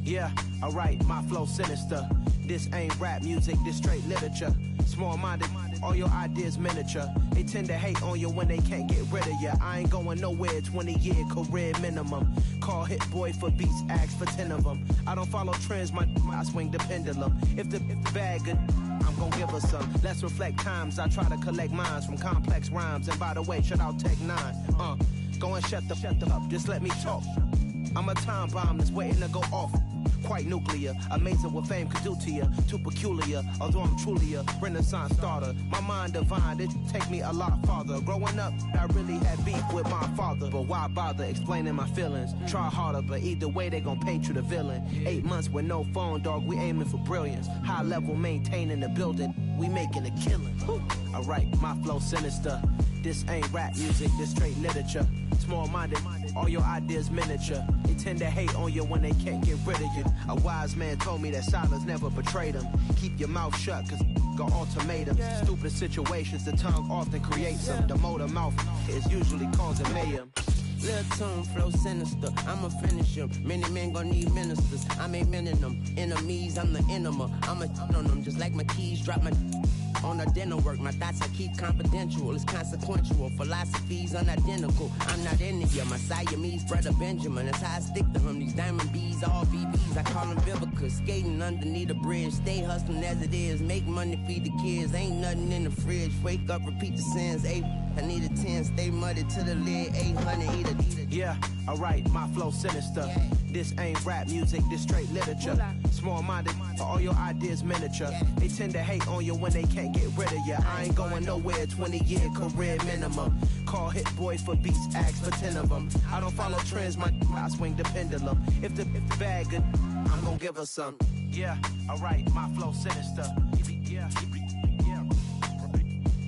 Yeah, alright, my flow sinister. This ain't rap music, this straight literature. Small-minded, all your ideas miniature. They tend to hate on you when they can't get rid of you. I ain't going nowhere, 20-year career minimum. Call Hit Boy for beats, ask for 10 of them. I don't follow trends, I swing the pendulum. If the bag good, I'm gon' give her some. Let's reflect times, I try to collect minds from complex rhymes. And by the way, shout out Tech 9. Go and shut the up, just let me talk. I'm a time bomb that's waiting to go off. Quite nuclear, amazing what fame could do to you. Too peculiar, although I'm truly a renaissance starter. My mind divine, it take me a lot farther. Growing up, I really had beef with my father. But why bother explaining my feelings? Try harder, but either way they gon' paint you the villain. 8 months with no phone, dog, we aiming for brilliance. High level maintaining the building, we making a killing. Alright, my flow sinister. This ain't rap music, this straight literature. Small-minded, all your ideas miniature. They tend to hate on you when they can't get rid of you. A wise man told me that silence never betrayed him. Keep your mouth shut, cause got ultimatums. Stupid situations, the tongue often creates them. The motor mouth is usually causing mayhem. Lil' tune, flow sinister, I'ma finish him. Many men gon' need ministers, I'm aiming them. Enemies, I'm the enema. I'ma on them, just like my keys, drop my on the dinner work. My thoughts I keep confidential, it's consequential. Philosophies unidentical, I'm not into you. My Siamese brother Benjamin, that's how I stick to him. These diamond bees, all BBs, I call them Vivica. Skating underneath the bridge, stay hustling as it is. Make money, feed the kids, ain't nothing in the fridge. Wake up, repeat the sins, I need a 10, stay muddy to the lid, 800, eat it. Yeah, alright, my flow sinister. This ain't rap music, this straight literature. Small-minded, all your ideas miniature. They tend to hate on you when they can't get rid of you. I ain't going nowhere, 20-year career minimum. Call Hit Boy for beats, ask for 10 of them. I don't follow trends, I swing the pendulum. If the bag good, I'm gon' give her some. Yeah, alright, my flow sinister.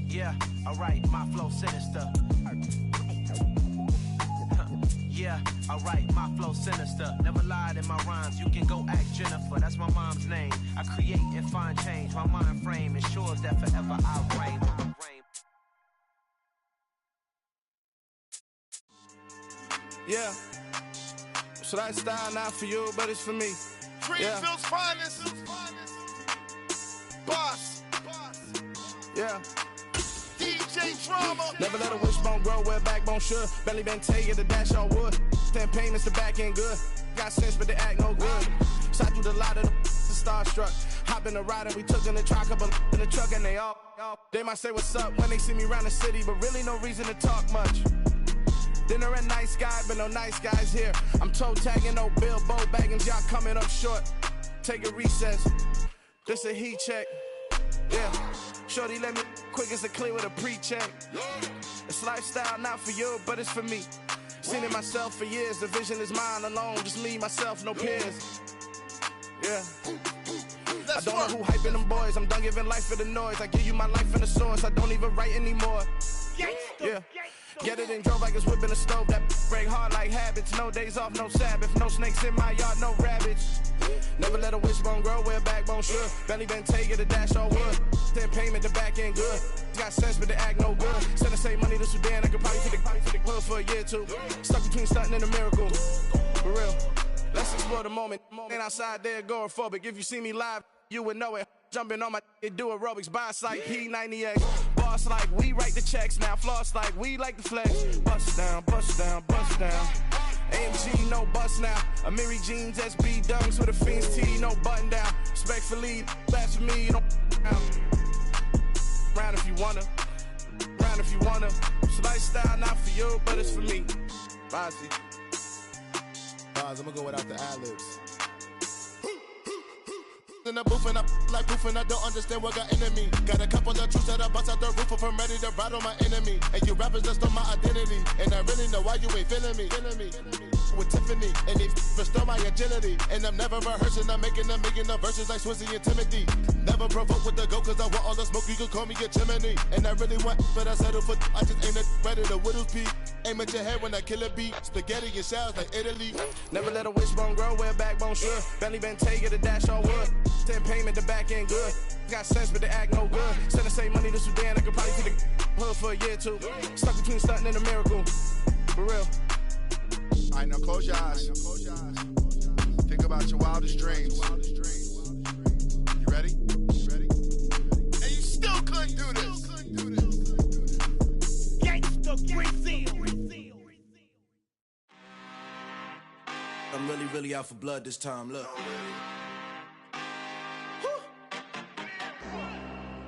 Yeah, alright, my flow sinister. Yeah, alright, my flow sinister. Never lied in my rhymes, you can go ask Jennifer. That's my mom's name. I create and find change. My mind frame ensures that forever I reign. Yeah, so that style not for you, but it's for me. Greenfield's finest. Boss. Yeah. DJ Drama. Never let a wishbone grow where a backbone should. Belly been taking the dash on wood. 10 payments, the back end good. Got sense, but they act no good. Shot through the lot of the starstruck. Hop in the ride and we took in the truck, up in the truck and they all. They might say what's up when they see me around the city, but really no reason to talk much. Dinner at nice guy, but no nice guys here. I'm toe tagging, no Bilbo bagging, y'all coming up short. Take a recess. This a heat check. Yeah. Shorty let me quick as a clear with a pre-check. It's lifestyle not for you, but it's for me. Seen it myself for years. The vision is mine alone. Just me, myself, no peers. Yeah. I don't know who hyping them boys. I'm done giving life for the noise. I give you my life in the source. I don't even write anymore. Yeah. Get it and drove like it's whipping a stove. That break hard like habits. No days off, no Sabbath. No snakes in my yard, no rabbits. Never let a wishbone grow where a backbone should. Belly been taking the dash on wood. 10 payment, the back end good. Got sense, but they act no good. Send the same money to Sudan. I could probably take the hood for a year or two. Stuck between stunting and a miracle. For real. Let's explore the moment. Ain't outside there agoraphobic. If you see me live, you would know it. Jumping on my do aerobics, boss like P90X. Boss like we write the checks now. Floss like we like the flex. Bust down, bust down, bust down. AMG, no bust now. Amiri jeans, SB dunks with a Fiends T, no button down. Respectfully, that's for me, you don't round if you wanna. Round if you wanna. It's lifestyle not for you, but it's for me. Bossy. I'm gonna go without the ad-libs. In the booth and I like proof and I don't understand what got into me. Got a couple of truths that I bust out the roof if I'm ready to ride on my enemy. And you rappers just on my identity, and I really know why you ain't feeling me. With Tiffany, and they restore my agility. And I'm never rehearsing, I'm making the verses like Swizzy and Timothy. Never provoke with the go, cause I want all the smoke, you can call me a chimney. And I really want, but I settle for, I just aim at ready to widow's peak. Aim at your head when I kill a beat. Spaghetti and shells like Italy. Never let a wishbone grow where a backbone should. Belly been taking the dash on wood. 10 payment, the back end good. Got sense, but they act no good. Send the same money to Sudan, I could probably take the hood for a year or two. Stuck between stunting and a miracle. For real. Alright, now close your eyes. Think about your wildest wildest dreams. You ready? And you still couldn't do this. Gangsta Brazil. I'm really out for blood this time. Look.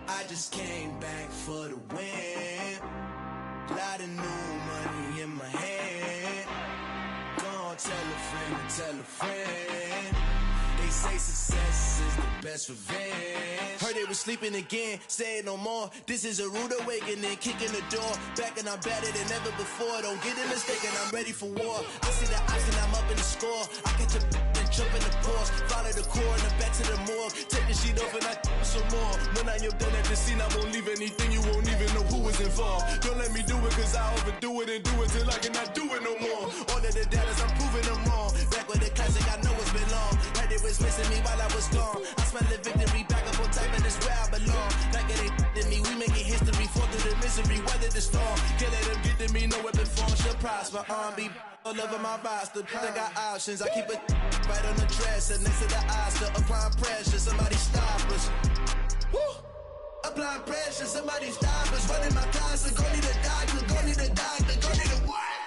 I just came back for the win. Lot of new money in my hand. Gonna tell a friend. They say success is the best revenge. Heard they was sleeping again, saying no more. This is a rude awakening, kicking the door. Back and I'm better than ever before. Don't get it mistaken, I'm ready for war. I see the option, I'm up in the score. I catch a and jump in the course. Follow the core and the back to the morgue. Take the sheet off and I some more. When I am done at the scene, I won't leave anything. You won't even know who was involved. Don't let me do it, cause I overdo it and do it till I cannot do it no more. All of the doubters, I'm proving them wrong. Back with the classic, I know it's been long. Heard it was missing me while I was gone. I smell the victory back up on top, and it's where I belong. Like it ain't to me, we making history. Fall through the misery, weather the storm. Can't let them get to me, no weapon form should prosper. Be all over my roster. I got options, I keep it right on the dresser. Next to the Oscar, applying pressure, somebody stop us. Woo! Applying pressure, somebody stop us. Running my closet, go need a doctor, go need a doctor, go need a what?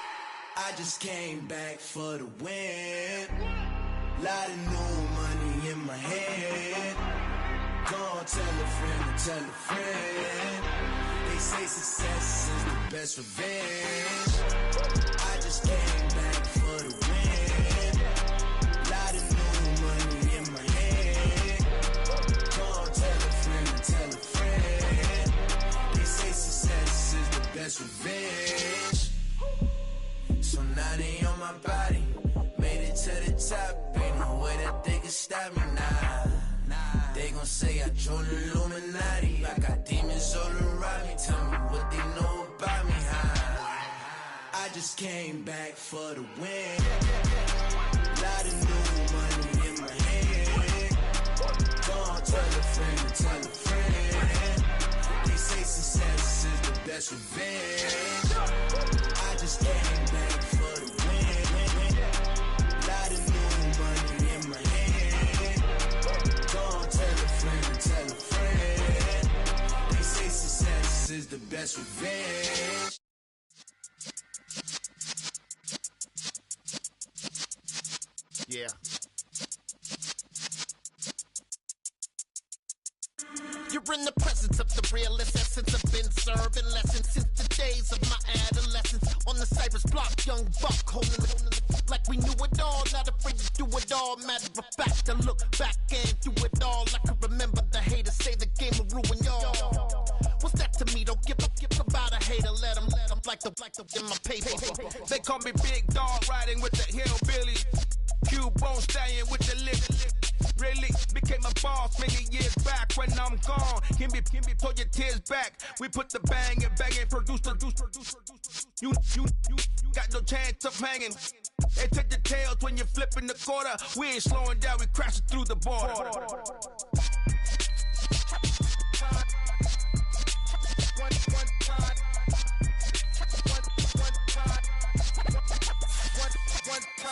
I just came back for the win. Lot of new money in my hand. Gonna tell a friend. They say success is the best revenge. I just came back for the win. Lot of new money in my hand. Gonna tell a friend. They say success is the best revenge. So now they on my body. Made it to the top. Ain't no way that they can stop me now. They gon' say I joined the Illuminati. I got demons all around me. Tell me what they know about me, huh? I just came back for the win. Lot of new money in my hand. Gonna tell a friend. They say success is the best revenge. I just came back for the win. Lot of new money in my hand. Gonna tell a friend. They say success is the best revenge. Yeah. You're in the presence of the realest essence. I've been serving lessons since the days of my adolescence. On the Cypress block, young buck holding it like we knew it all. Not afraid to do it all. Matter of fact, I look back and do it all. I can remember the haters say the game will ruin y'all. What's that to me? Don't give about a hater. Let them like the in my paper. They call me Big Dog, riding with the hillbilly. Q-Bone stallion with the lip. Really became a boss many years back. When I'm gone, can be pull your tears back. We put the bang and produce. You got no chance of hanging. They take the tails when you're flipping the quarter. We ain't slowing down, we crashing through the border.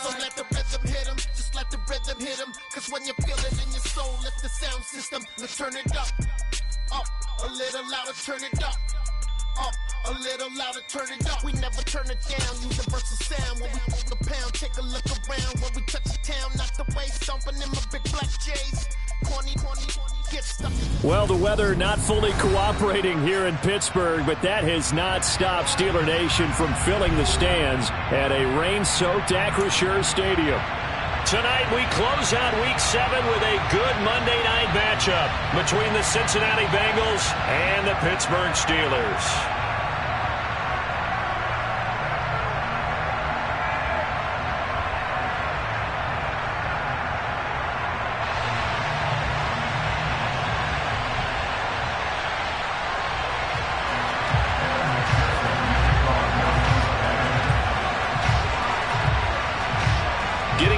So let the rhythm hit him, just let the rhythm hit him. Cause when you feel it in your soul, let the sound system, let's turn it up. Up, a little louder, turn it up. Up, a little louder, turn it up. We never turn it down, universal sound. When we hold the pound, take a look around. When we touch the town, knock the way, stomping in my big black J's. Corny, get stuck. Well, the weather not fully cooperating here in Pittsburgh, but that has not stopped Steeler Nation from filling the stands at a rain-soaked Acrisure Stadium. Tonight, we close out Week 7 with a good Monday night matchup between the Cincinnati Bengals and the Pittsburgh Steelers.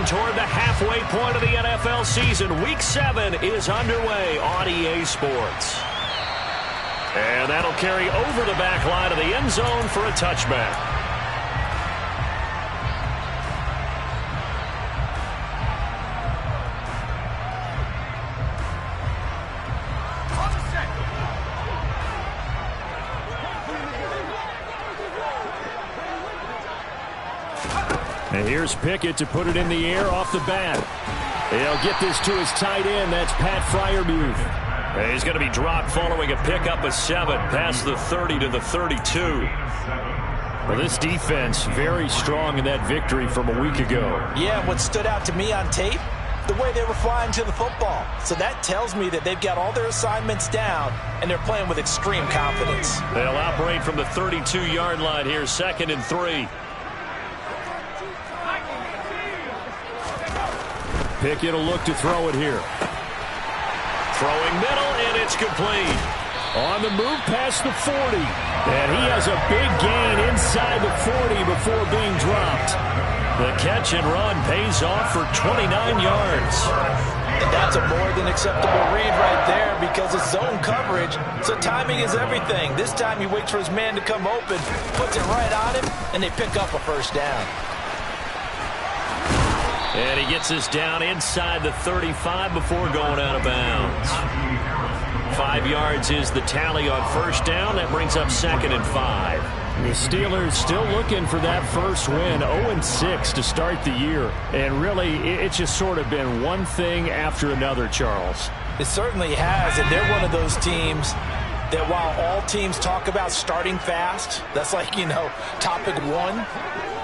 Toward the halfway point of the NFL season, Week 7 is underway on EA Sports. And that'll carry over the back line of the end zone for a touchback. And here's Pickett to put it in the air off the bat. He'll get this to his tight end. That's Pat Freiermuth. And he's going to be dropped following a pickup of 7 past the 30 to the 32. Well, this defense very strong in that victory from a week ago. Yeah, what stood out to me on tape, the way they were flying to the football. So that tells me that they've got all their assignments down, and they're playing with extreme confidence. They'll operate from the 32-yard line here, 2nd and 3. Pickett will look to throw it here. Throwing middle, and it's complete. On the move past the 40. And he has a big gain inside the 40 before being dropped. The catch and run pays off for 29 yards. And that's a more than acceptable read right there because it's zone coverage, so timing is everything. This time he waits for his man to come open, puts it right on him, and they pick up a first down. And he gets us down inside the 35 before going out of bounds. 5 yards is the tally on first down. That brings up 2nd and 5. The Steelers still looking for that first win, 0-6 to start the year. And really, it's just sort of been one thing after another, Charles. It certainly has, and they're one of those teams that while all teams talk about starting fast, that's like, topic 1,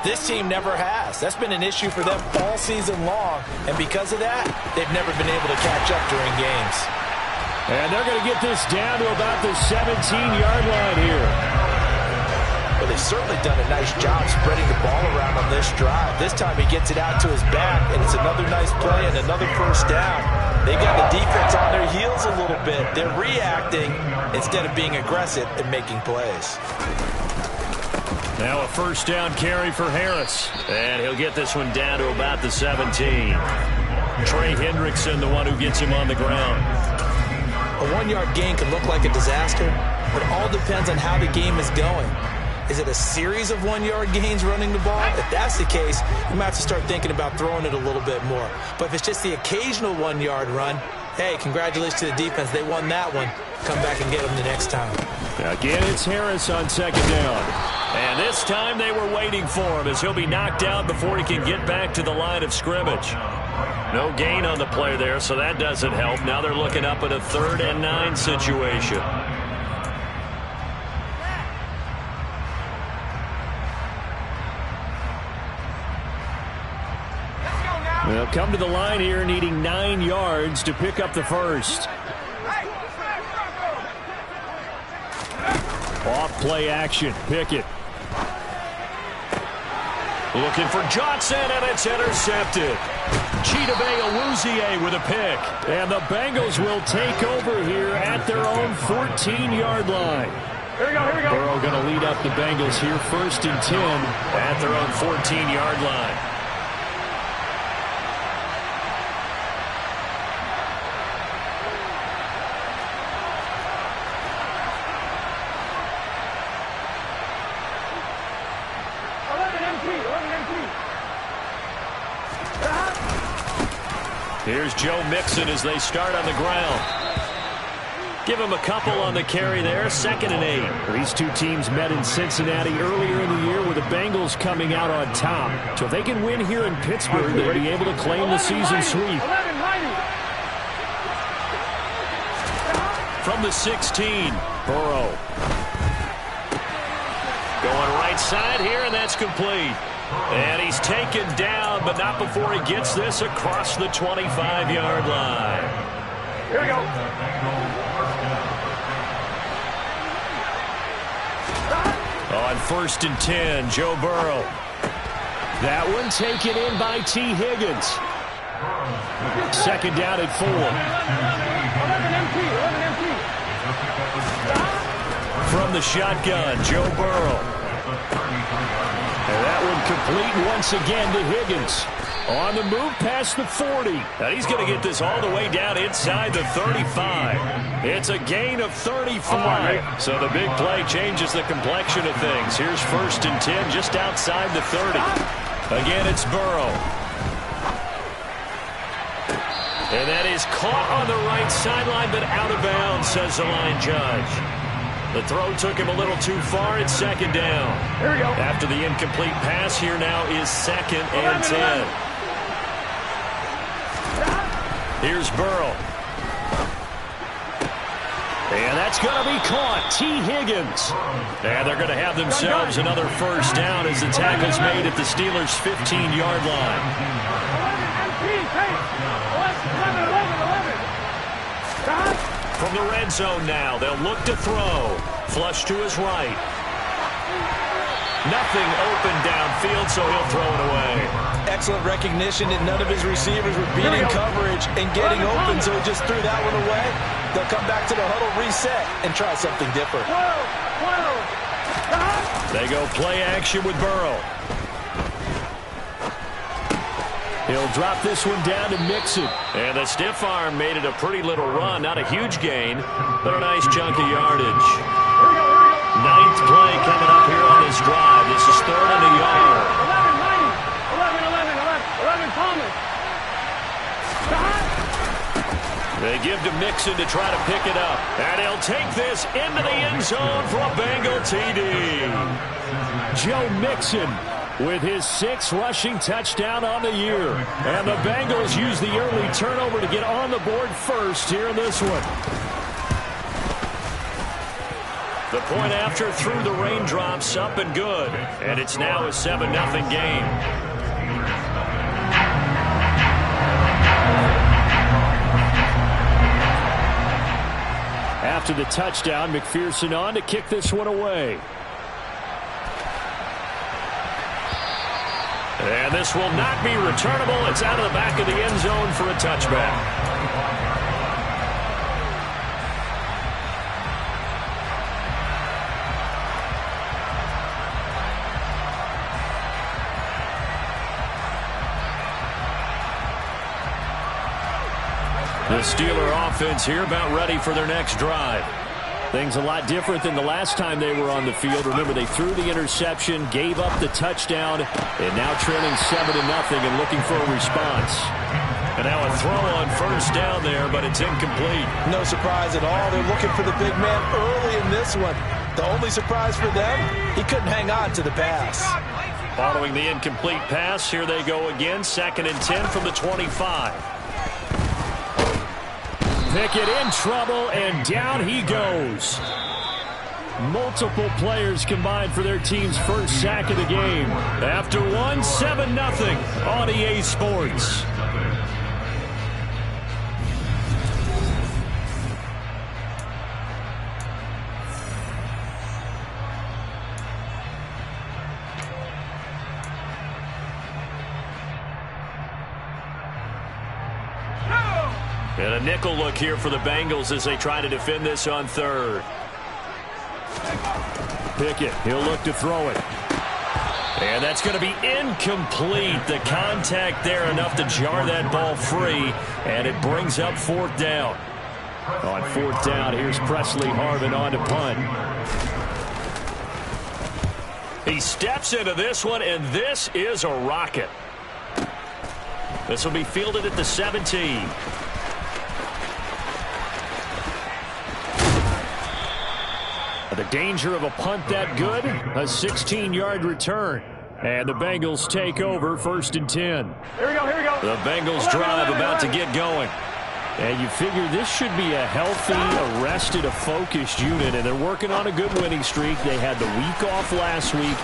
this team never has. That's been an issue for them all season long, and because of that, they've never been able to catch up during games. And they're going to get this down to about the 17-yard line here. Well, they've certainly done a nice job spreading the ball around on this drive. This time he gets it out to his back, and it's another nice play and another first down. They've got the defense on their heels a little bit. They're reacting instead of being aggressive and making plays. Now a first down carry for Harris. And he'll get this one down to about the 17. Trey Hendrickson, the one who gets him on the ground. A 1-yard gain can look like a disaster, but it all depends on how the game is going. Is it a series of 1-yard gains running the ball? If that's the case, you might have to start thinking about throwing it a little bit more. But if it's just the occasional 1-yard run, hey, congratulations to the defense. They won that one. Come back and get them the next time. Again, it's Harris on 2nd down. And this time they were waiting for him as he'll be knocked out before he can get back to the line of scrimmage. No gain on the play there, so that doesn't help. Now they're looking up at a 3rd and 9 situation. They'll come to the line here needing 9 yards to pick up the first. Off play action. Pickett. Looking for Johnson, and it's intercepted. Chidobe Awuzie with a pick. And the Bengals will take over here at their own 14-yard line. Here we go. Burrow going to lead up the Bengals here 1st and 10 at their own 14-yard line. Here's Joe Mixon as they start on the ground. Give him a couple on the carry there, 2nd and 8. These two teams met in Cincinnati earlier in the year with the Bengals coming out on top. So if they can win here in Pittsburgh, they'll be able to claim the season sweep. From the 16, Burrow. Going right side here, and that's complete. And he's taken down, but not before he gets this across the 25-yard line. Here we go. On 1st and 10, Joe Burrow. That one taken in by T. Higgins. 2nd down at 4. 11 empty. From the shotgun, Joe Burrow. And that one complete once again to Higgins. On the move past the 40. And he's going to get this all the way down inside the 35. It's a gain of 35. So the big play changes the complexion of things. Here's 1st and 10 just outside the 30. Again, it's Burrow. And that is caught on the right sideline, but out of bounds, says the line judge. The throw took him a little too far. It's second down. Here we go. After the incomplete pass, here now is 2nd and 10. Here's Burrow. And that's going to be caught. T. Higgins. And they're going to have themselves another first down as the tackle's made at the Steelers' 15-yard line. From the red zone now, they'll look to throw. Flush to his right. Nothing open downfield, so he'll throw it away. Excellent recognition that none of his receivers were beating coverage and getting open, so he just threw that one away. They'll come back to the huddle, reset, and try something different. They go play action with Burrow. He'll drop this one down to Mixon. And the stiff arm made it a pretty little run. Not a huge gain, but a nice chunk of yardage. 9th play coming up here on this drive. This is 3rd and a yard. 11 Thomas. They give to Mixon to try to pick it up. And he'll take this into the end zone for a Bengal TD. Joe Mixon with his 6th rushing touchdown on the year. And the Bengals use the early turnover to get on the board first here in this one. The point after through the raindrops, up and good. And it's now a 7-0 game. After the touchdown, McPherson on to kick this one away. And this will not be returnable. It's out of the back of the end zone for a touchback. The Steeler offense here about ready for their next drive. Things a lot different than the last time they were on the field. Remember, they threw the interception, gave up the touchdown, and now trailing 7-0 and looking for a response. And now a throw on first down there, but it's incomplete. No surprise at all. They're looking for the big man early in this one. The only surprise for them, he couldn't hang on to the pass. Following the incomplete pass, here they go again. 2nd and 10 from the 25. Pickett in trouble, and down he goes. Multiple players combined for their team's first sack of the game. After one, 7-0 on EA Sports. And a nickel look here for the Bengals as they try to defend this on 3rd. Pickett, he'll look to throw it. And that's going to be incomplete. The contact there enough to jar that ball free, and it brings up 4th down. On 4th down, here's Presley Harvin on to punt. He steps into this one, and this is a rocket. This will be fielded at the 17. The danger of a punt that good, a 16-yard return. And the Bengals take over 1st and 10. Here we go, here we go. The Bengals drive about to get going. And you figure this should be a healthy, arrested, a focused unit. And they're working on a good winning streak. They had the week off last week.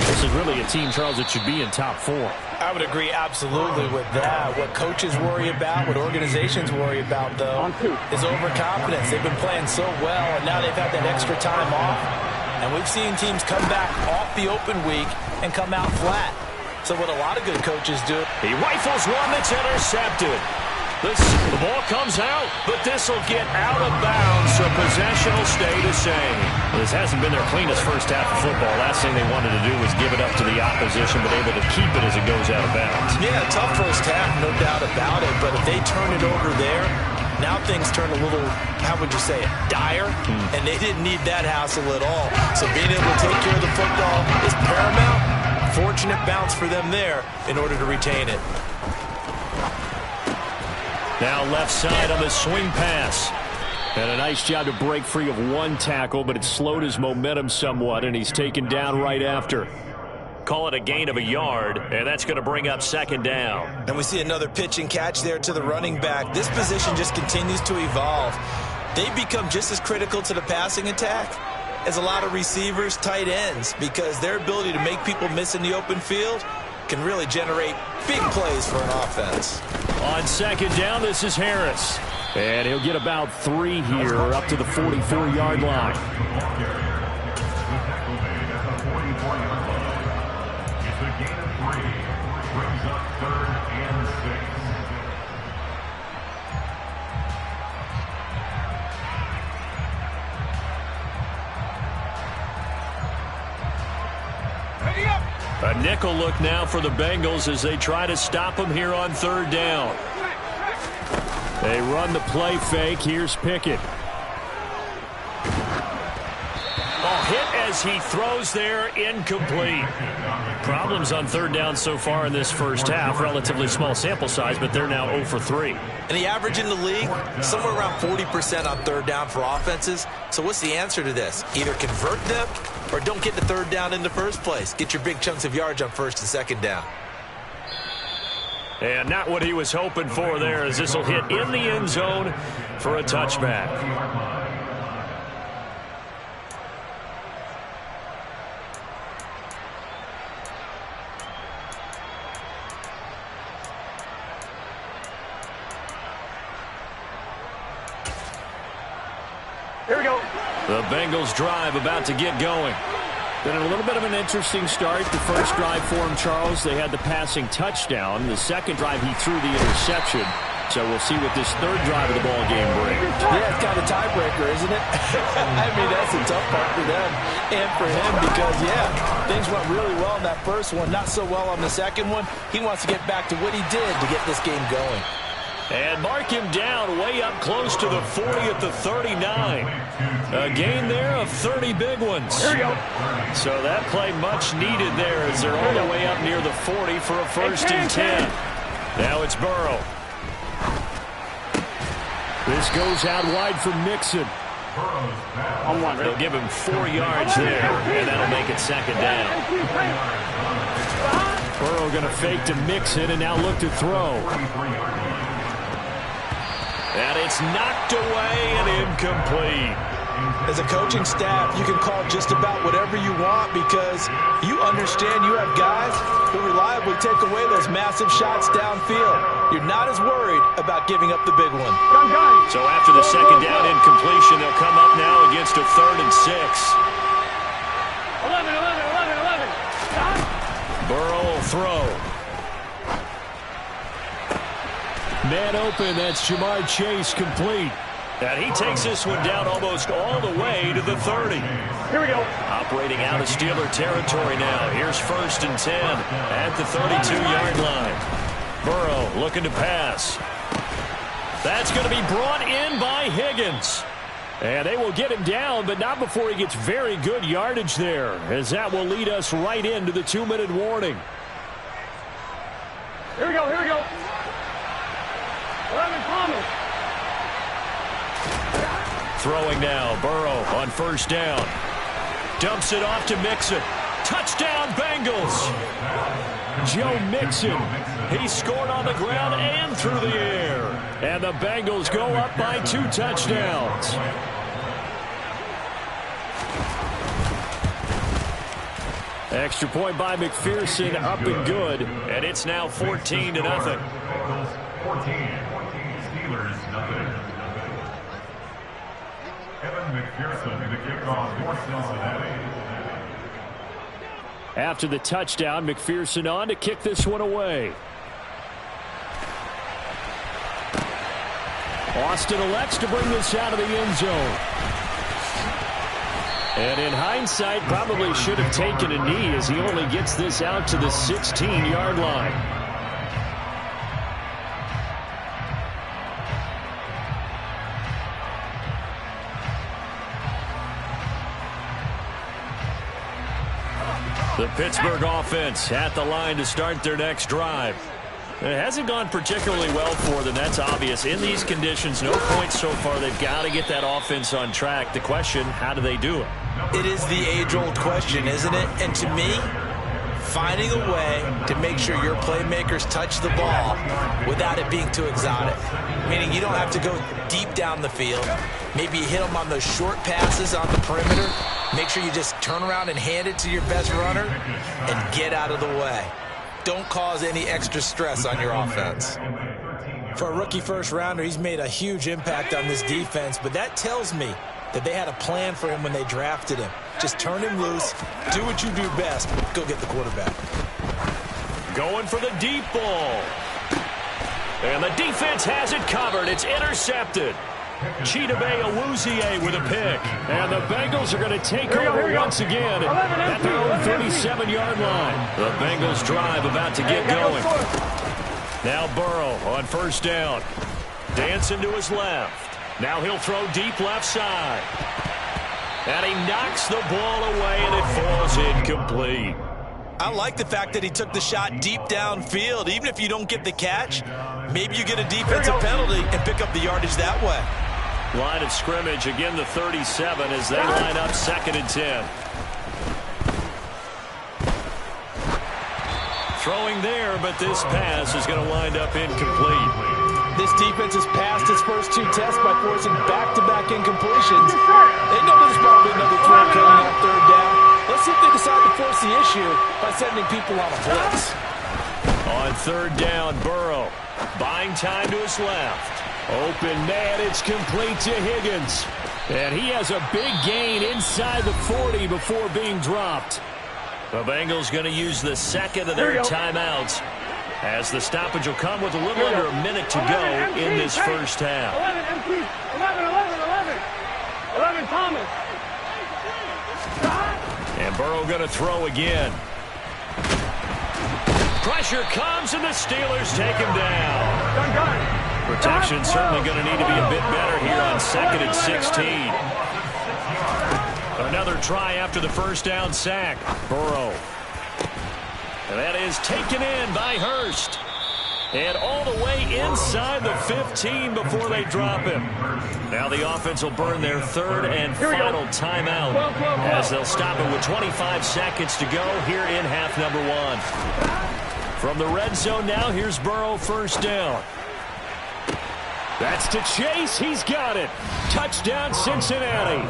This is really a team, Charles, that should be in top 4. I would agree absolutely with that. What coaches worry about, what organizations worry about, though, is overconfidence. They've been playing so well, and now they've had that extra time off. And we've seen teams come back off the open week and come out flat. So what a lot of good coaches do. He rifles one that's intercepted. The ball comes out, but this will get out of bounds, so possession will stay the same. This hasn't been their cleanest first half of football. Last thing they wanted to do was give it up to the opposition, but able to keep it as it goes out of bounds. Yeah, tough first half, no doubt about it, but if they turn it over there, now things turn a little, how would you say it, dire, and they didn't need that hassle at all. So being able to take care of the football is paramount. Fortunate bounce for them there in order to retain it. Now left side on the swing pass. And a nice job to break free of one tackle, but it slowed his momentum somewhat, and he's taken down right after. Call it a gain of a yard, and that's going to bring up second down. And we see another pitch and catch there to the running back. This position just continues to evolve. They've become just as critical to the passing attack as a lot of receivers, tight ends, because their ability to make people miss in the open field can really generate big plays for an offense. On second down, this is Harris. And he'll get about 3 here up to the 44-yard line. A nickel look now for the Bengals as they try to stop him here on third down. They run the play fake. Here's Pickett. Hit as he throws there, incomplete. Problems on third down so far in this first half. Relatively small sample size, but they're now 0 for 3. And the average in the league, somewhere around 40% on third down for offenses. So what's the answer to this? Either convert them or don't get the third down in the first place. Get your big chunks of yards on first and second down. And not what he was hoping for there, as this will hit in the end zone for a touchback. Here we go. The Bengals drive about to get going. Been a little bit of an interesting start. The first drive for him, Charles, they had the passing touchdown. The second drive, he threw the interception. So we'll see what this third drive of the ball game brings. Yeah, it's kind of a tiebreaker, isn't it? I mean, that's a tough part for them and for him because, yeah, things went really well in that first one, not so well on the second one. He wants to get back to what he did to get this game going. And mark him down way up close to the 40 at the 39. A gain there of 30 big ones. Here we go. So that play much needed there as they're all the way up near the 40 for a first and 10. Now it's Burrow. This goes out wide for Mixon. They'll give him 4 yards there, and that'll make it second down. Burrow going to fake to Mixon and now look to throw. And it's knocked away and incomplete. As a coaching staff, you can call just about whatever you want because you understand you have guys who reliably take away those massive shots downfield. You're not as worried about giving up the big one. So after the second down incompletion, they'll come up now against a 3rd and 6. 11. Burrow will throw. Man open, that's Jamar Chase, complete. And he takes this one down almost all the way to the 30. Here we go. Operating out of Steeler territory now. Here's 1st and 10 at the 32-yard line. Burrow looking to pass. That's going to be brought in by Higgins. And they will get him down, but not before he gets very good yardage there, as that will lead us right into the 2-minute warning. Here we go. 11 Thomas. Throwing now, Burrow on 1st down. Dumps it off to Mixon. Touchdown, Bengals. Joe Mixon. He scored on the ground and through the air. And the Bengals go up by 2 touchdowns. Extra point by McPherson, up and good. And it's now 14-0. 14, Steelers, nothing. Kevin McPherson, the kickoff for Cincinnati. After the touchdown, McPherson on to kick this one away. Austin elects to bring this out of the end zone. And in hindsight, probably should have taken a knee as he only gets this out to the 16-yard line. The Pittsburgh offense at the line to start their next drive. It hasn't gone particularly well for them. That's obvious. In these conditions, no points so far. They've got to get that offense on track. The question, how do they do it? It is the age-old question, isn't it? And to me, finding a way to make sure your playmakers touch the ball without it being too exotic. Meaning you don't have to go deep down the field. Maybe you hit them on those short passes on the perimeter. Make sure you just turn around and hand it to your best runner and get out of the way. Don't cause any extra stress on your offense. For a rookie first-rounder, he's made a huge impact on this defense, but that tells me that they had a plan for him when they drafted him. Just turn him loose, do what you do best, go get the quarterback. Going for the deep ball. And the defense has it covered. It's intercepted. Chidobe Awuzie with a pick. And the Bengals are going to take over once again at their own 37-yard line. The Bengals drive about to get going. Now Burrow on first down. Dancing to his left. Now he'll throw deep left side. And he knocks the ball away, and it falls incomplete. I like the fact that he took the shot deep downfield. Even if you don't get the catch, maybe you get a defensive penalty and pick up the yardage that way. Line of scrimmage, again the 37 as they line up 2nd and 10. Throwing there, but this pass is going to wind up incomplete. This defense has passed its first 2 tests by forcing back-to-back incompletions. They know there's probably another throw coming on 3rd down. Let's see if they decide to force the issue by sending people on a blitz. On 3rd down, Burrow buying time to his left. Open man, it's complete to Higgins. And he has a big gain inside the 40 before being dropped. The Bengals going to use the 2nd of their timeouts, as the stoppage will come with a little under a minute to go in this first half. 11 Thomas. And Burrow going to throw again. Pressure comes, and the Steelers take him down. Protection certainly going to need to be a bit better here on 2nd and 16. Another try after the first down sack. Burrow. And that is taken in by Hurst. And all the way inside the 15 before they drop him. Now the offense will burn their 3rd and final timeout as they'll stop it with 25 seconds to go here in half number 1. From the red zone now, here's Burrow, first down. That's to Chase. He's got it. Touchdown, Cincinnati.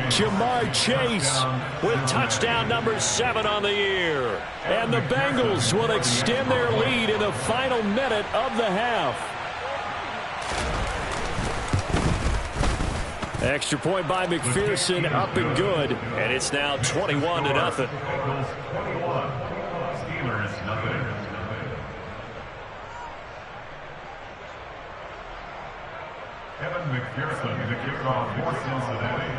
Jamar Chase with touchdown number 7 on the year. And the Bengals will extend their lead in the final minute of the half. Extra point by McPherson, up and good. And it's now 21-0. Kevin McPherson to kick off for Cincinnati.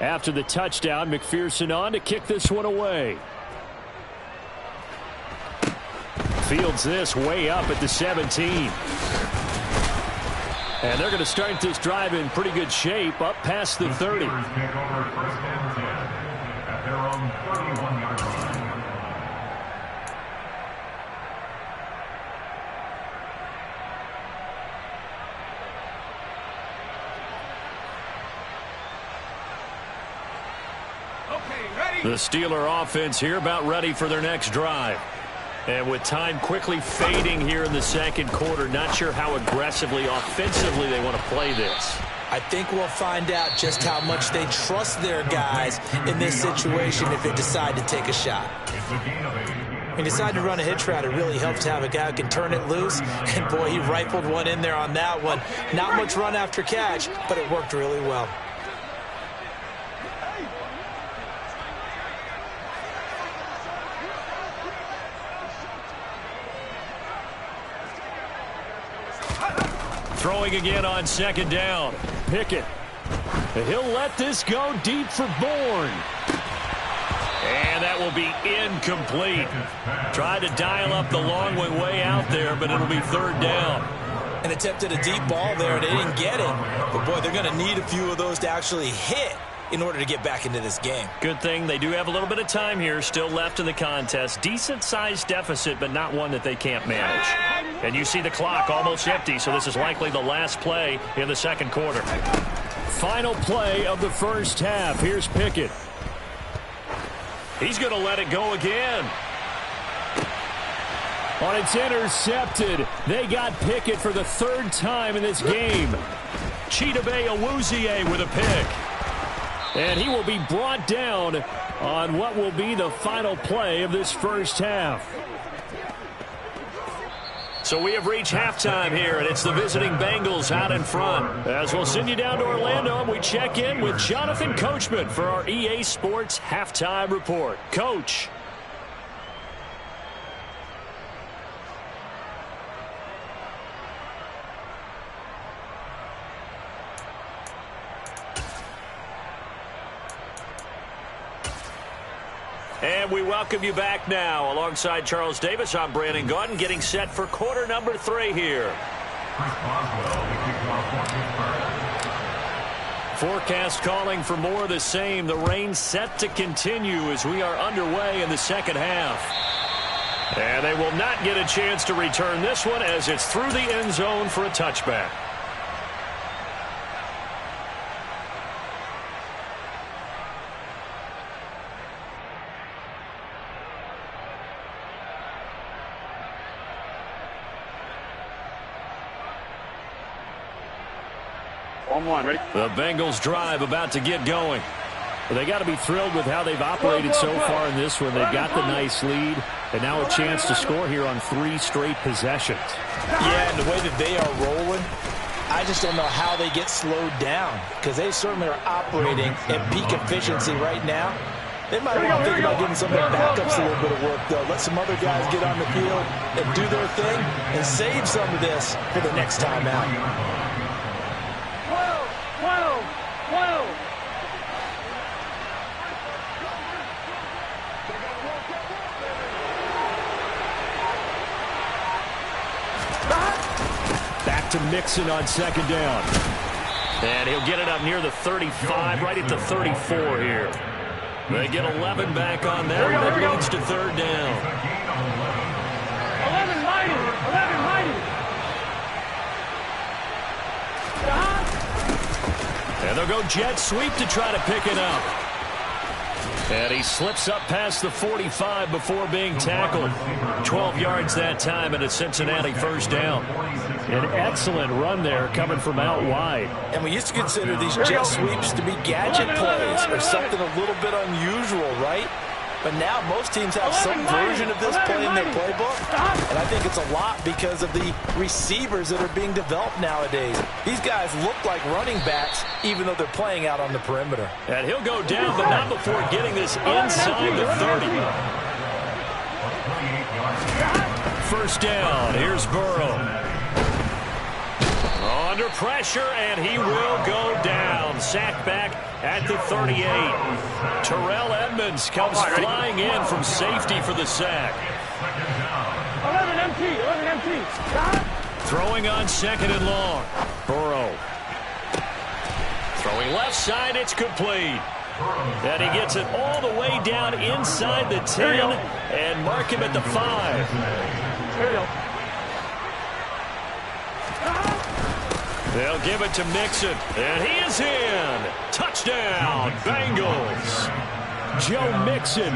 After the touchdown, McPherson on to kick this one away. Fields this way up at the 17. And they're going to start this drive in pretty good shape, up past the 30. Take over 1st and 10 at their own 31-yard line. The Steeler offense here about ready for their next drive. And with time quickly fading here in the 2nd quarter, not sure how aggressively, offensively they want to play this. I think we'll find out just how much they trust their guys in this situation if they decide to take a shot. When you decide to run a hitch route, it really helps to have a guy who can turn it loose. And boy, he rifled one in there on that one. Not much run after catch, but it worked really well. Throwing again on 2nd down. Pickett. He'll let this go deep for Bourne. And that will be incomplete. Tried to dial up the long way out there, but it'll be 3rd down. And attempted a deep ball there. They didn't get it. But, boy, they're going to need a few of those to actually hit in order to get back into this game. Good thing they do have a little bit of time here still left in the contest. Decent-sized deficit, but not one that they can't manage. And you see the clock almost empty, so this is likely the last play in the second quarter. Final play of the first half. Here's Pickett. He's going to let it go again. It's intercepted. They got Pickett for the third time in this game. Chidobe Awuzie with a pick. And he will be brought down on what will be the final play of this first half. So we have reached halftime here, and it's the visiting Bengals out in front. As we'll send you down to Orlando, and we check in with Jonathan Coachman for our EA Sports Halftime Report. Coach. And we welcome you back now. Alongside Charles Davis, I'm Brandon Gaudin, getting set for quarter number 3 here. Forecast calling for more of the same. The rain set to continue as we are underway in the second half. And they will not get a chance to return this one as it's through the end zone for a touchback. Ready? The Bengals drive about to get going. Well, they got to be thrilled with how they've operated so far in this one. They've got the nice lead, and now a chance to score here on 3 straight possessions. Yeah, and the way that they are rolling, I just don't know how they get slowed down, because they certainly are operating at peak efficiency right now. They might want to think about giving some of their backups a little bit of work, though. Let some other guys get on the field and do their thing and save some of this for the next time out. Back to Mixon on second down. And he'll get it up near the 35, right at the 34 here. They get 11 back on that, and that leads to third down. 11 mighty. 11 mighty. And they'll go jet sweep to try to pick it up. And he slips up past the 45 before being tackled. 12 yards that time, and a Cincinnati first down. An excellent run there coming from out wide. And we used to consider these jet sweeps to be gadget plays or something a little bit unusual, right? But now most teams have some version of this play in their playbook. And I think it's a lot because of the receivers that are being developed nowadays. These guys look like running backs even though they're playing out on the perimeter. And he'll go down, but not before getting this inside the 30. First down. Here's Burrow. Under pressure, and he will go down. Sacked back at the 38. Terrell Edmonds comes flying in from safety for the sack. 11 MT. Throwing on second and long. Burrow. Throwing left side, it's complete. And he gets it all the way down inside the 10 and mark him at the 5. Here we go. They'll give it to Mixon, and he is in. Touchdown, Bengals. Joe Mixon,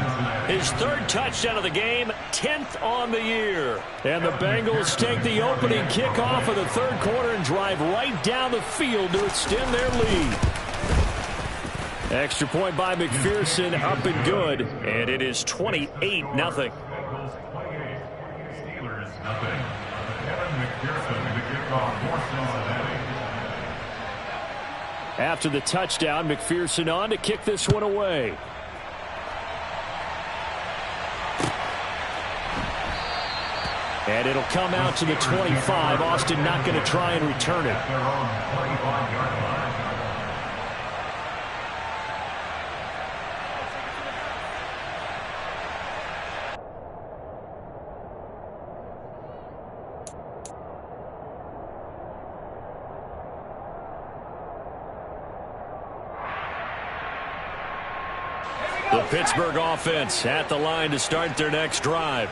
his 3rd touchdown of the game, 10th on the year. And the Bengals take the opening kickoff of the 3rd quarter and drive right down the field to extend their lead. Extra point by McPherson, up and good, and it is 28-0. Steelers, nothing. Kevin McPherson, the kickoff for Cincinnati. After the touchdown, McPherson on to kick this one away. And it'll come out to the 25. Austin not going to try and return it. Their own 25-yard line. The Pittsburgh offense at the line to start their next drive.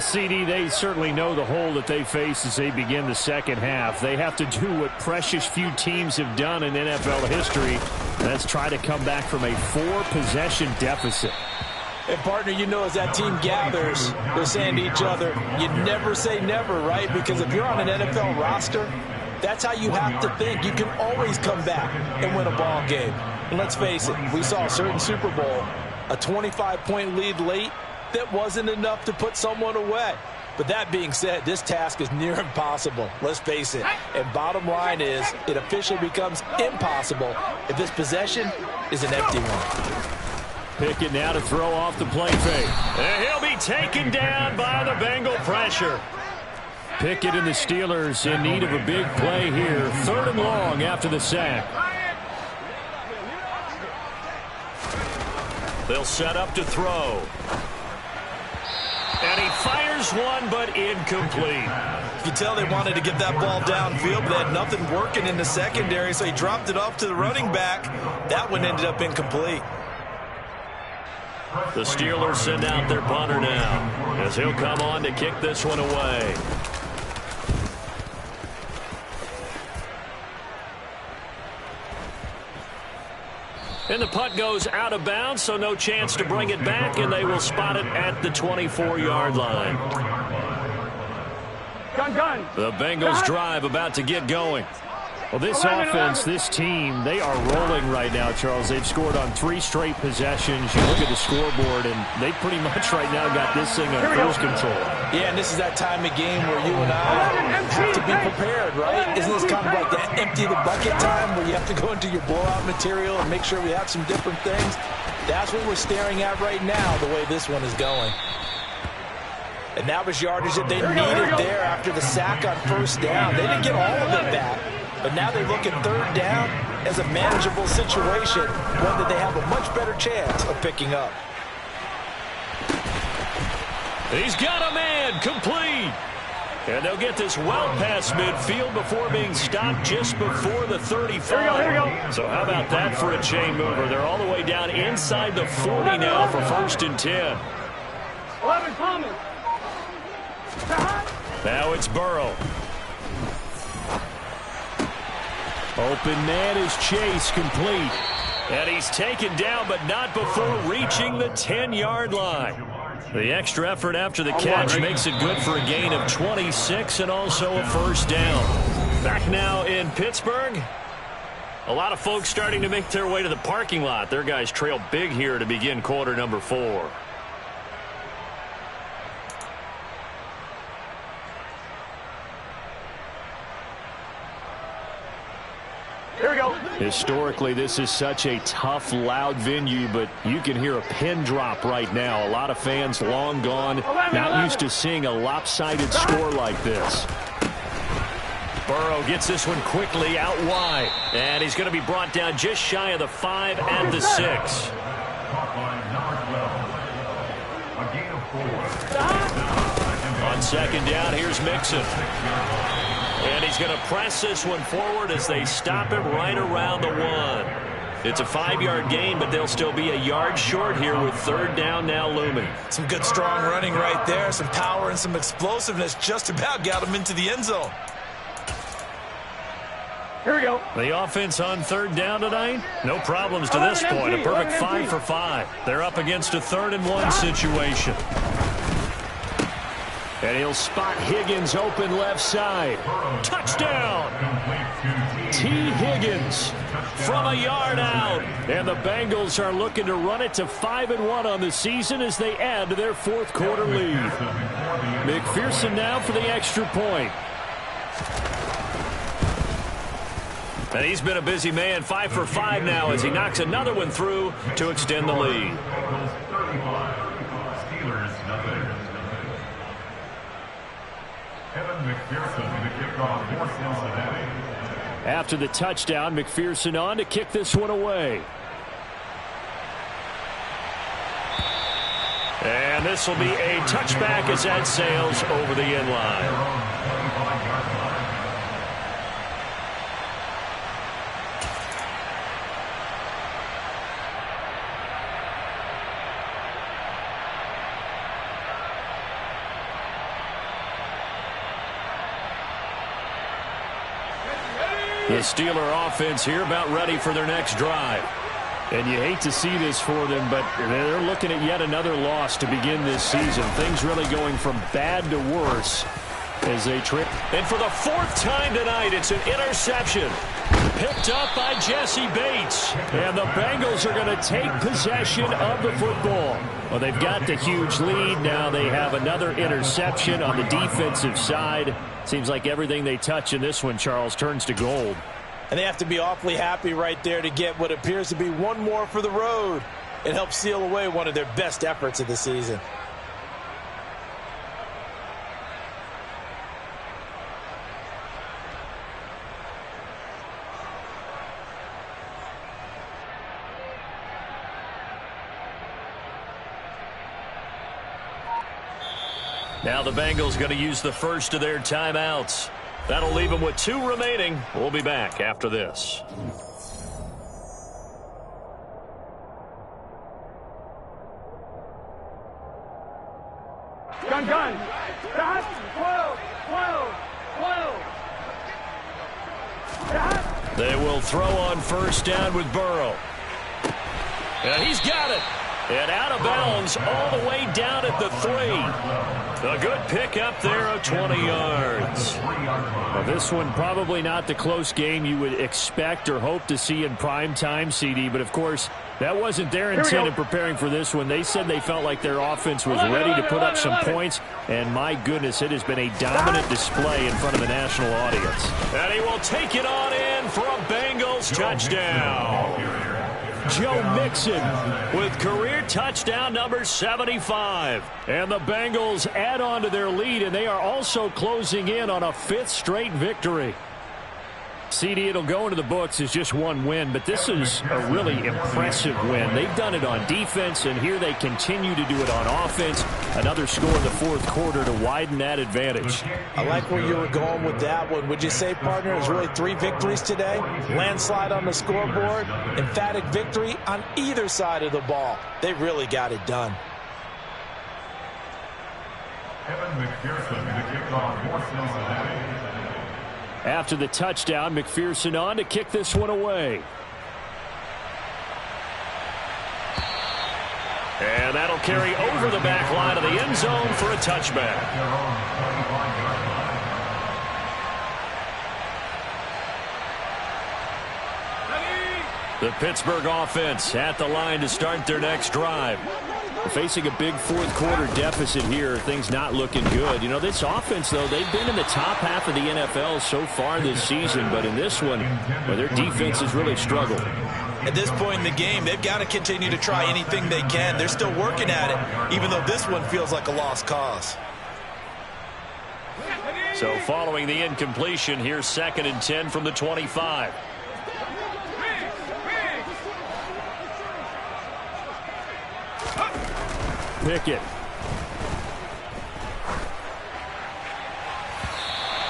CD, they certainly know the hole that they face as they begin the second half. They have to do what precious few teams have done in NFL history. That's try to come back from a 4-possession deficit. And, partner, you know, as that team gathers, they're saying to each other, you never say never, right? Because if you're on an NFL roster, that's how you have to think. You can always come back and win a ball game. And let's face it, we saw a certain Super Bowl, a 25-point lead late, that wasn't enough to put someone away. But that being said, this task is near impossible. Let's face it. And bottom line is, it officially becomes impossible if this possession is an empty one. Pickett now to throw off the play fake. And he'll be taken down by the Bengal pressure. Pickett and the Steelers in need of a big play here. 3rd and long after the sack. They'll set up to throw. And he fires one, but incomplete. You can tell they wanted to get that ball downfield, but they had nothing working in the secondary, so he dropped it off to the running back. That one ended up incomplete. The Steelers send out their punter now, as he'll come on to kick this one away. And the punt goes out of bounds, so no chance to bring it back, and they will spot it at the 24-yard line. The Bengals drive about to get going. Well, this offense, this team, they are rolling right now, Charles. They've scored on 3 straight possessions. You look at the scoreboard, and they pretty much right now got this thing on cruise control. Yeah, and this is that time of game where you and I have to be prepared, right? Isn't this kind of like that empty the bucket time where you have to go into your blowout material and make sure we have some different things? That's what we're staring at right now, the way this one is going. And that was yardage that they needed there after the sack on 1st down. They didn't get all of it back. But now they look at 3rd down as a manageable situation, one that they have a much better chance of picking up. He's got a man, complete. And they'll get this well past midfield before being stopped just before the 35. Here we go. So how about that for a chain mover? They're all the way down inside the 40 now for 1st and 10. 11 Thomas. Now it's Burrow. Open man is Chase, complete. And he's taken down, but not before reaching the 10-yard line. The extra effort after the catch makes it good for a gain of 26 and also a 1st down. Back now in Pittsburgh. A lot of folks starting to make their way to the parking lot. Their guys trail big here to begin quarter number 4. Here we go. Historically, this is such a tough, loud venue, but you can hear a pin drop right now. A lot of fans long gone, not used to seeing a lopsided score like this. Burrow gets this one quickly out wide, and he's going to be brought down just shy of the 5 and the 6. On 2nd down, here's Mixon. And he's going to press this one forward as they stop him right around the 1. It's a 5-yard gain, but they'll still be a yard short here with 3rd down now looming. Some good strong running right there, some power and some explosiveness just about got him into the end zone. Here we go. The offense on 3rd down tonight, no problems to this point. A perfect 5 for 5. They're up against a 3rd and 1 situation. And he'll spot Higgins open left side. Touchdown! T. Higgins from a yard out. And the Bengals are looking to run it to 5-1 on the season as they add to their 4th quarter lead. McPherson now for the extra point. And he's been a busy man, 5 for 5 now as he knocks another one through to extend the lead. After the touchdown, McPherson on to kick this one away. And this will be a touchback as that sails over the end line. The Steeler offense here about ready for their next drive. And you hate to see this for them, but they're looking at yet another loss to begin this season. Things really going from bad to worse as they trip. And for the 4th time tonight, it's an interception. Picked up by Jesse Bates. And the Bengals are going to take possession of the football. Well, they've got the huge lead. Now they have another interception on the defensive side. Seems like everything they touch in this one, Charles, turns to gold. And they have to be awfully happy right there to get what appears to be one more for the road. It helps seal away one of their best efforts of the season. Now the Bengals going to use the first of their timeouts. That'll leave them with 2 remaining. We'll be back after this. Gun. 12. They will throw on first down with Burrow. And he's got it. And out of bounds all the way down at the 3. A good pick up there of 20 yards. Well, this one probably not the close game you would expect or hope to see in prime time, CD. But, of course, that wasn't their intent in preparing for this one. They said they felt like their offense was ready to put up some points. And, my goodness, it has been a dominant display in front of a national audience. And he will take it on in for a Bengals touchdown. Joe Mixon with career touchdown number 75. And the Bengals add on to their lead, and they are also closing in on a 5th straight victory. CD, it'll go into the books as just one win, but this is a really impressive win. They've done it on defense, and here they continue to do it on offense. Another score in the 4th quarter to widen that advantage. I like where you were going with that one. Would you say, partner, it's really 3 victories today? Landslide on the scoreboard, emphatic victory on either side of the ball. They really got it done. Kevin McPherson, the kickoff for Cincinnati. After the touchdown, McPherson on to kick this one away. And that'll carry over the back line of the end zone for a touchback. The Pittsburgh offense at the line to start their next drive. Facing a big 4th quarter deficit here, things not looking good. You know, this offense, though, they've been in the top half of the NFL so far this season, but in this one, well, their defense has really struggled. At this point in the game, they've got to continue to try anything they can. They're still working at it, even though this one feels like a lost cause. So following the incompletion, here's 2nd and 10 from the 25. Pickett.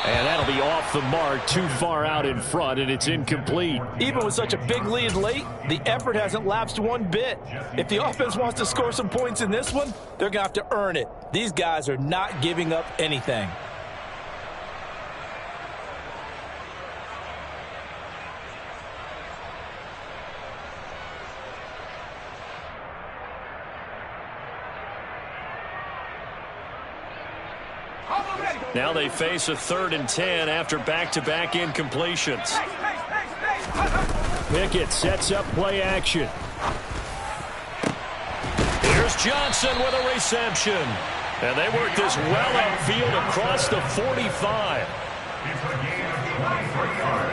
And that'll be off the mark, too far out in front, and it's incomplete. Even with such a big lead late, the effort hasn't lapsed one bit. If the offense wants to score some points in this one, they're going to have to earn it. These guys are not giving up anything. Now they face a 3rd and 10 after back-to-back incompletions. Pickett sets up play action. Here's Johnson with a reception. And they work this well upfield across the 45. It's a gain of 23 yards.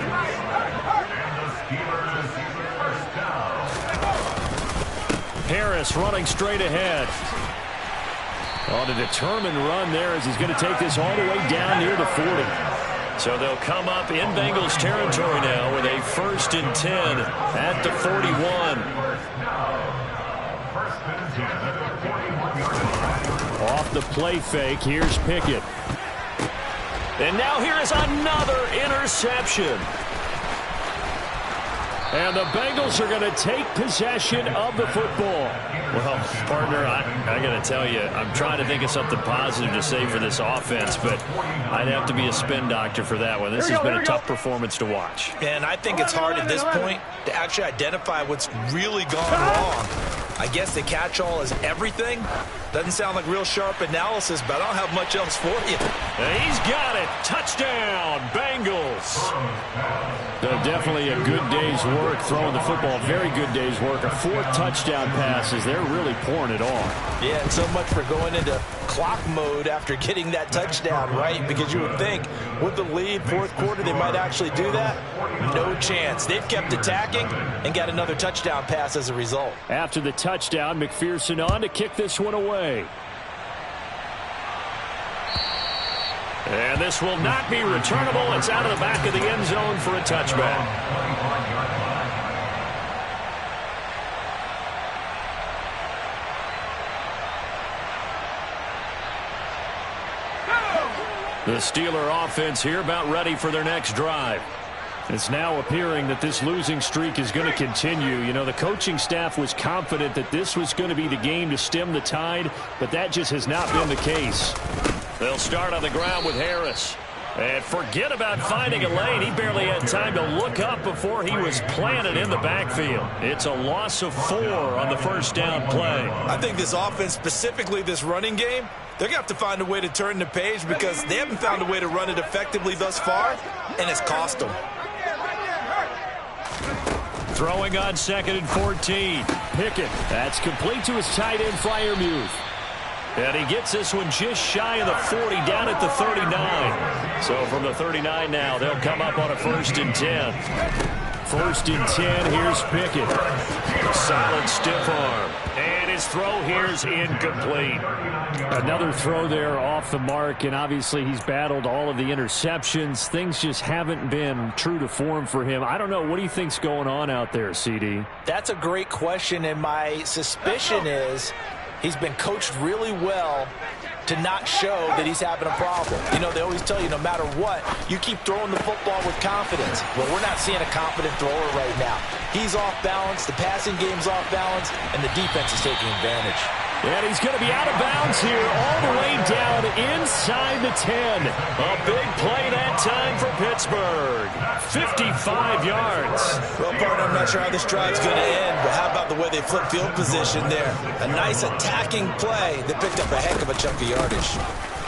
And the Steelers first down. Harris running straight ahead. On a determined run there as he's going to take this all the way down near the 40. So they'll come up in Bengals territory now with a 1st and 10 at the 41. Off the play fake, here's Pickett. And now here is another interception. And the Bengals are going to take possession of the football. Well, partner, I got to tell you, I'm trying to think of something positive to say for this offense, but I'd have to be a spin doctor for that one. This has been a tough performance to watch. And I think it's hard at this point to actually identify what's really gone wrong. I guess the catch-all is everything. Doesn't sound like real sharp analysis, but I don't have much else for you. And he's got it. Touchdown, Bengals. Definitely a good day's work throwing the football. Very good day's work. A 4th touchdown passes. They're really pouring it on. Yeah, and so much for going into clock mode after getting that touchdown, right? Because you would think with the lead, 4th quarter, they might actually do that. No chance. They've kept attacking and got another touchdown pass as a result. After the touchdown, McPherson on to kick this one away. And this will not be returnable. It's out of the back of the end zone for a touchback. The Steeler offense here about ready for their next drive. It's now appearing that this losing streak is going to continue. You know, the coaching staff was confident that this was going to be the game to stem the tide, but that just has not been the case. They'll start on the ground with Harris. And forget about finding a lane. He barely had time to look up before he was planted in the backfield. It's a loss of 4 on the first down play. I think this offense, specifically this running game, they're going to have to find a way to turn the page because they haven't found a way to run it effectively thus far, and it's cost them. Throwing on 2nd and 14. Pickett. That's complete to his tight end, Freiermuth. And he gets this one just shy of the 40, down at the 39. So from the 39 now, they'll come up on a 1st and 10. 1st and 10, here's Pickett. Solid stiff arm. And his throw here is incomplete. Another throw there off the mark, and obviously he's battled all of the interceptions. Things just haven't been true to form for him. I don't know. What do you think's going on out there, CD? That's a great question, and my suspicion is he's been coached really well to not show that he's having a problem. You know, they always tell you no matter what, you keep throwing the football with confidence. Well, we're not seeing a confident thrower right now. He's off balance, the passing game's off balance, and the defense is taking advantage. And he's going to be out of bounds here all the way down inside the 10. A big play that time for Pittsburgh. 55 yards. Well, partner, I'm not sure how this drive's going to end, but how about the way they flip field position there? A nice attacking play that picked up a heck of a chunk of yardage.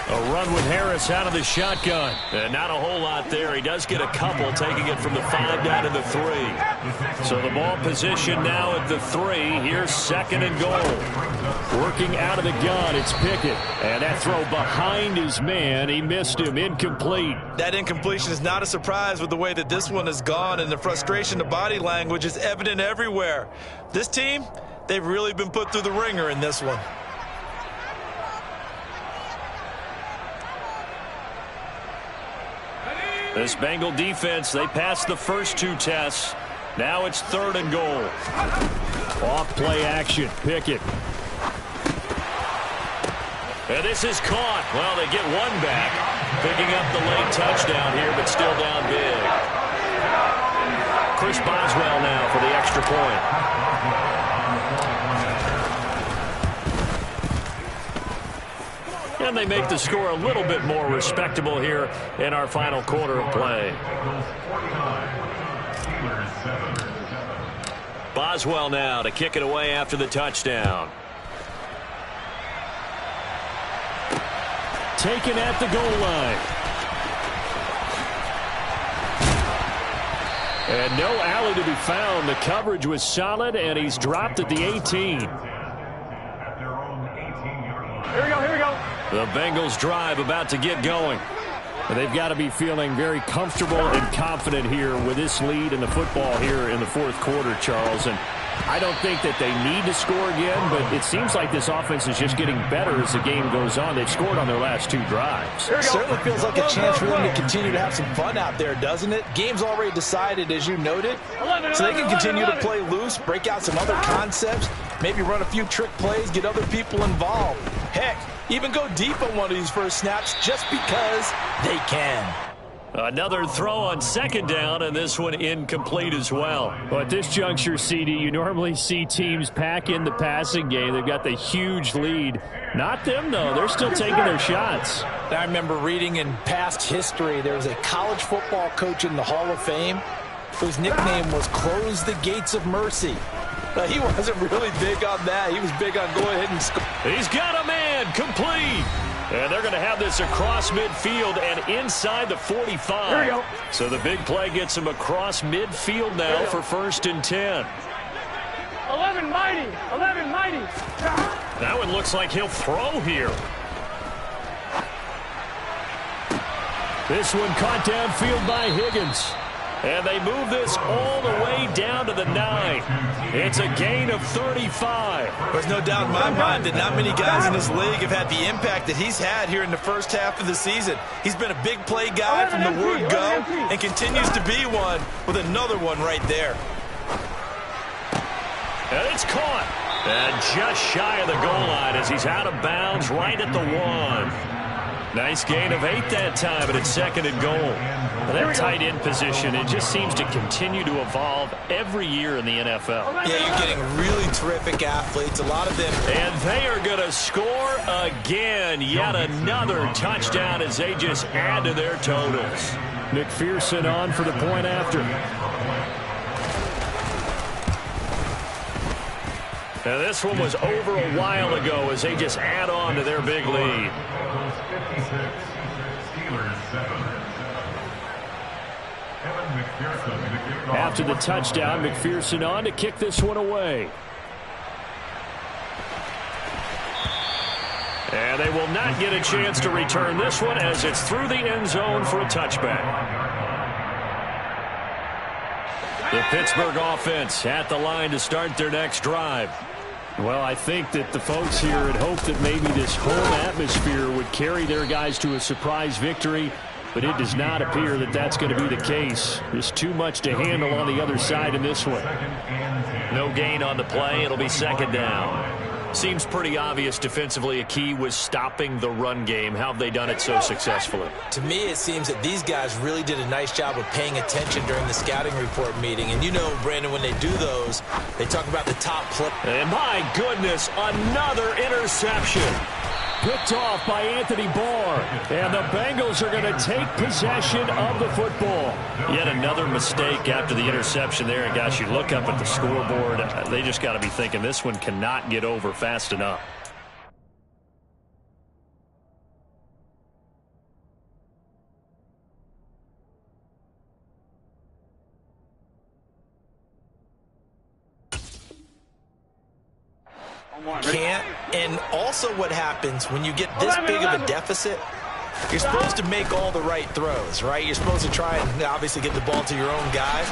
A run with Harris out of the shotgun. And not a whole lot there. He does get a couple, taking it from the 5 down to the 3. So the ball position now at the 3. Here's 2nd and goal. Working out of the gun, it's Pickett. And that throw behind his man. He missed him. Incomplete. That incompletion is not a surprise with the way that this one has gone, and the frustration, the body language is evident everywhere. This team, they've really been put through the ringer in this one. This Bengal defense, they passed the first 2 tests. Now it's 3rd and goal. Off play action, Pickett. And this is caught. Well, they get one back. Picking up the late touchdown here, but still down big. Chris Boswell now for the extra point. And they make the score a little bit more respectable here in our final quarter of play. Boswell now to kick it away after the touchdown. Taken at the goal line. And no alley to be found. The coverage was solid, and he's dropped at the 18. Here we go, here we go. The Bengals drive about to get going. And they've got to be feeling very comfortable and confident here with this lead in the football here in the 4th quarter, Charles. And I don't think that they need to score again, but it seems like this offense is just getting better as the game goes on. They've scored on their last 2 drives. It certainly feels like a chance for them to continue to have some fun out there, doesn't it? Game's already decided, as you noted, so they can continue to play loose, break out some other concepts, maybe run a few trick plays, get other people involved. Heck, even go deep on one of these first snaps just because they can. Another throw on second down, and this one incomplete as well. Well, at this juncture, CD, you normally see teams pack in the passing game. They've got the huge lead. Not them, though. They're still taking their shots. I remember reading in past history, there was a college football coach in the Hall of Fame whose nickname was Close the Gates of Mercy. But he wasn't really big on that. He was big on go ahead and score. He's got a man, complete. And they're going to have this across midfield and inside the 45. Here we go. So the big play gets him across midfield now for 1st and 10. 11 mighty. 11 mighty. That one looks like he'll throw here. This one caught downfield by Higgins. And they move this all the way down to the 9. It's a gain of 35. There's no doubt in my mind that not many guys in this league have had the impact that he's had here in the first half of the season. He's been a big play guy from the word go and continues to be one with another one right there. And it's caught. And just shy of the goal line as he's out of bounds right at the 1. Nice gain of 8 that time, but it's 2nd and goal. Well, that tight end position, it just seems to continue to evolve every year in the NFL. Yeah, you're getting really terrific athletes, a lot of them. And they are going to score again. Yet another touchdown as they just add to their totals. McPherson on for the point after. Now this one was over a while ago as they just add on to their big lead. After the touchdown, McPherson on to kick this one away. And they will not get a chance to return this one as it's through the end zone for a touchback. The Pittsburgh offense at the line to start their next drive. Well, I think that the folks here had hoped that maybe this home atmosphere would carry their guys to a surprise victory, but it does not appear that that's going to be the case. There's too much to handle on the other side in this one. No gain on the play. It'll be 2nd down. Seems pretty obvious defensively a key was stopping the run game. How have they done it so successfully? To me, it seems that these guys really did a nice job of paying attention during the scouting report meeting. And you know, Brandon, when they do those, they talk about the top play. And my goodness, another interception. Picked off by Anthony Barr. And the Bengals are going to take possession of the football. Yet another mistake after the interception there. And gosh, you look up at the scoreboard, they just got to be thinking this one cannot get over fast enough. Can't. And also what happens when you get this big of a deficit, you're supposed to make all the right throws, right? You're supposed to try and obviously get the ball to your own guys.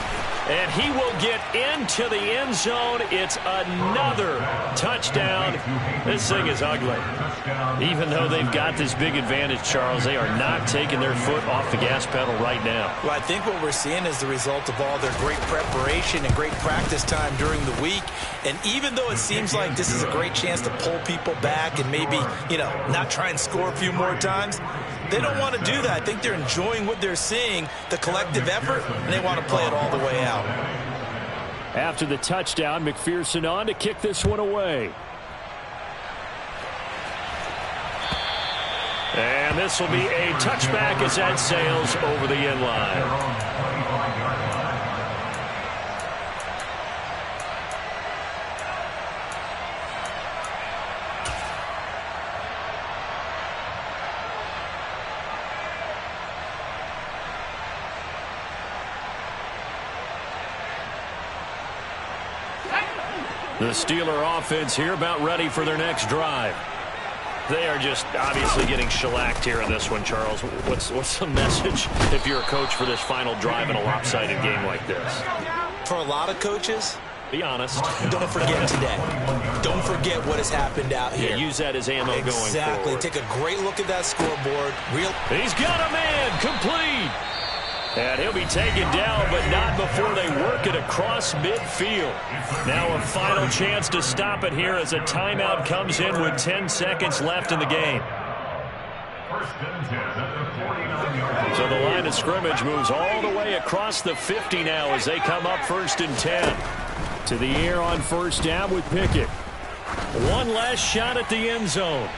And he will get into the end zone. It's another touchdown. This thing is ugly. Even though they've got this big advantage, Charles, they are not taking their foot off the gas pedal right now. Well, I think what we're seeing is the result of all their great preparation and great practice time during the week. And even though it seems like this is a great chance to pull people back and maybe, you know, not try and score a few more times, they don't want to do that. I think they're enjoying what they're seeing, the collective effort, and they want to play it all the way out. After the touchdown, McPherson on to kick this one away. And this will be a touchback as that sails over the end line. The Steeler offense here about ready for their next drive. They are just obviously getting shellacked here in this one, Charles. What's the message if you're a coach for this final drive in a lopsided game like this? For a lot of coaches, be honest. Don't forget today. Don't forget what has happened out here. Yeah, use that as ammo going forward. Exactly. Take a great look at that scoreboard. He's got a man complete. And he'll be taken down, but not before they work it across midfield. Now a final chance to stop it here as a timeout comes in with 10 seconds left in the game. First and 10 at the 49-yard line. So the line of scrimmage moves all the way across the 50 now as they come up 1st and 10. To the air on 1st down with Pickett. One last shot at the end zone.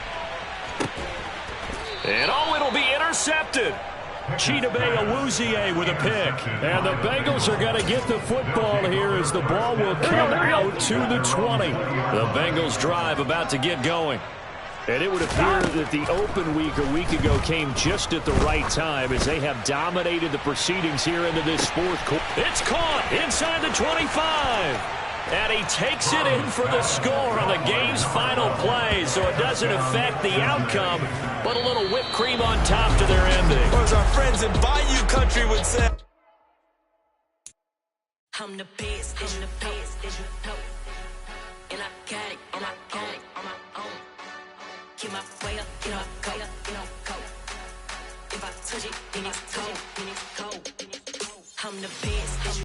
And it'll be intercepted. Chidobe Awuzie with a pick. And the Bengals are going to get the football here as the ball will come out to the 20. The Bengals drive about to get going. And it would appear that the open week a week ago came just at the right time as they have dominated the proceedings here into this fourth quarter. It's caught inside the 25. And he takes it in for the score on the game's final play, so it doesn't affect the outcome, but a little whipped cream on top to their ending. Or as our friends in Bayou Country would say. I'm the best, I'm the best,